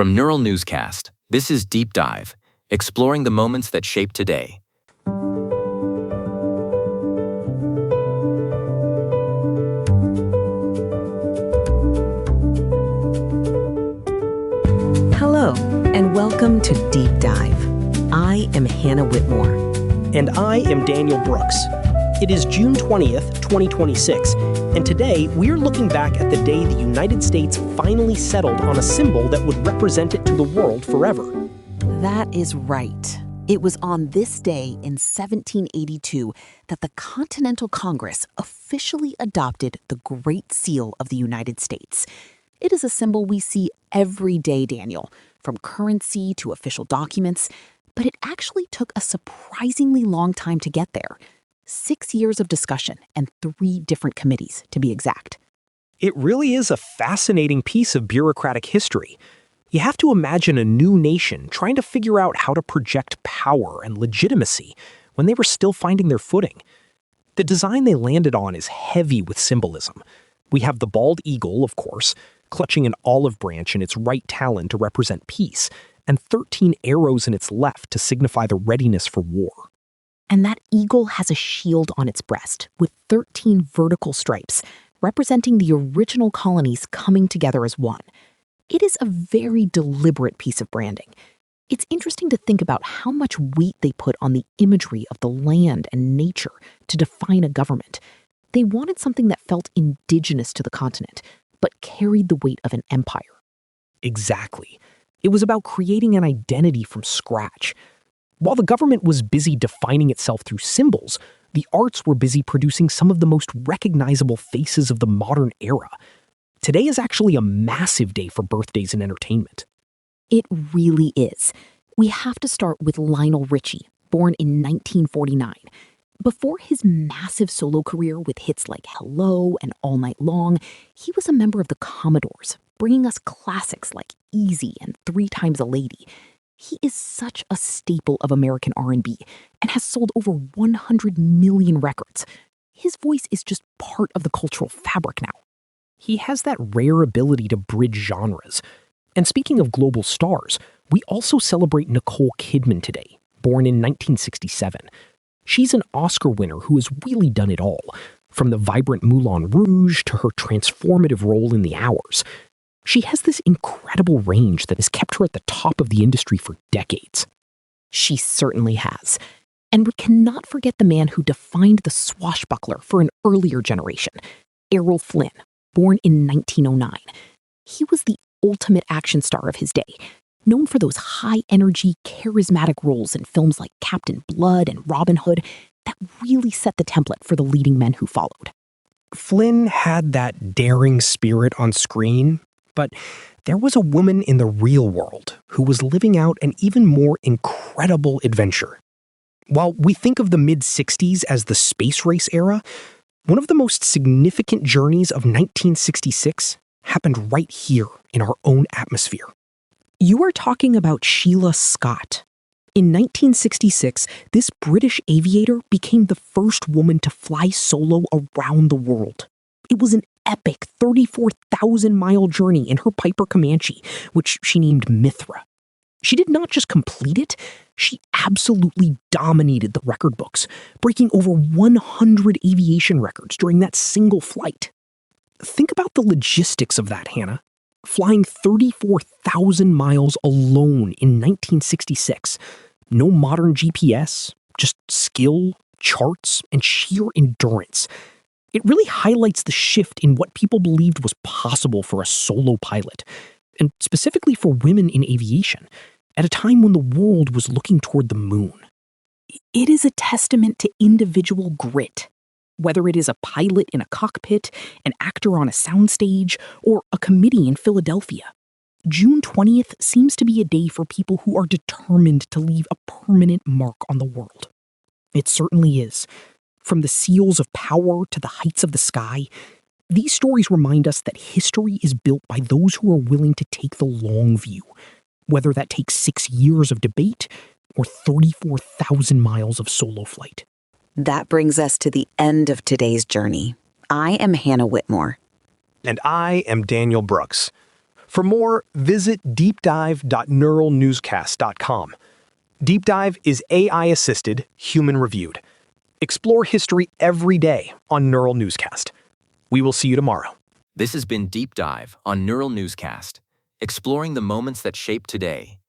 From Neural Newscast, this is Deep Dive, exploring the moments that shape today. Hello, and welcome to Deep Dive. I am Hannah Whitmore. And I am Daniel Brooks. It is June 20th, 2026, and today we are looking back at the day the United States finally settled on a symbol that would represent it to the world forever. That is right. It was on this day in 1782 that the Continental Congress officially adopted the Great Seal of the United States. It is a symbol we see every day, Daniel, from currency to official documents, but it actually took a surprisingly long time to get there. 6 years of discussion and 3 different committees, to be exact. It really is a fascinating piece of bureaucratic history. You have to imagine a new nation trying to figure out how to project power and legitimacy when they were still finding their footing. The design they landed on is heavy with symbolism. We have the bald eagle, of course, clutching an olive branch in its right talon to represent peace, and 13 arrows in its left to signify the readiness for war. And that eagle has a shield on its breast with 13 vertical stripes, representing the original colonies coming together as one. It is a very deliberate piece of branding. It's interesting to think about how much weight they put on the imagery of the land and nature to define a government. They wanted something that felt indigenous to the continent, but carried the weight of an empire. Exactly. It was about creating an identity from scratch. While the government was busy defining itself through symbols, the arts were busy producing some of the most recognizable faces of the modern era. Today is actually a massive day for birthdays and entertainment. It really is. We have to start with Lionel Richie, born in 1949. Before his massive solo career with hits like Hello and All Night Long, he was a member of the Commodores, bringing us classics like Easy and 3 Times a Lady. He is such a staple of American R&B and has sold over 100 million records. His voice is just part of the cultural fabric now. He has that rare ability to bridge genres. And speaking of global stars, we also celebrate Nicole Kidman today, born in 1967. She's an Oscar winner who has really done it all, from the vibrant Moulin Rouge to her transformative role in The Hours. She has this incredible range that has kept her at the top of the industry for decades. She certainly has. And we cannot forget the man who defined the swashbuckler for an earlier generation, Errol Flynn, born in 1909. He was the ultimate action star of his day, known for those high-energy, charismatic roles in films like Captain Blood and Robin Hood that really set the template for the leading men who followed. Flynn had that daring spirit on screen, but there was a woman in the real world who was living out an even more incredible adventure. While we think of the mid-60s as the space race era, one of the most significant journeys of 1966 happened right here in our own atmosphere. You are talking about Sheila Scott. In 1966, this British aviator became the first woman to fly solo around the world. It was an epic 34,000-mile journey in her Piper Comanche, which she named Mithra. She did not just complete it, she absolutely dominated the record books, breaking over 100 aviation records during that single flight. Think about the logistics of that, Hannah. Flying 34,000 miles alone in 1966. No modern GPS, just skill, charts, and sheer endurance. It really highlights the shift in what people believed was possible for a solo pilot, and specifically for women in aviation, at a time when the world was looking toward the moon. It is a testament to individual grit. Whether it is a pilot in a cockpit, an actor on a soundstage, or a committee in Philadelphia, June 20th seems to be a day for people who are determined to leave a permanent mark on the world. It certainly is. From the seals of power to the heights of the sky, these stories remind us that history is built by those who are willing to take the long view, whether that takes 6 years of debate or 34,000 miles of solo flight. That brings us to the end of today's journey. I am Hannah Whitmore. And I am Daniel Brooks. For more, visit deepdive.neuralnewscast.com. Deep Dive is AI-assisted, human-reviewed. Explore history every day on Neural Newscast. We will see you tomorrow. This has been Deep Dive on Neural Newscast, exploring the moments that shape today.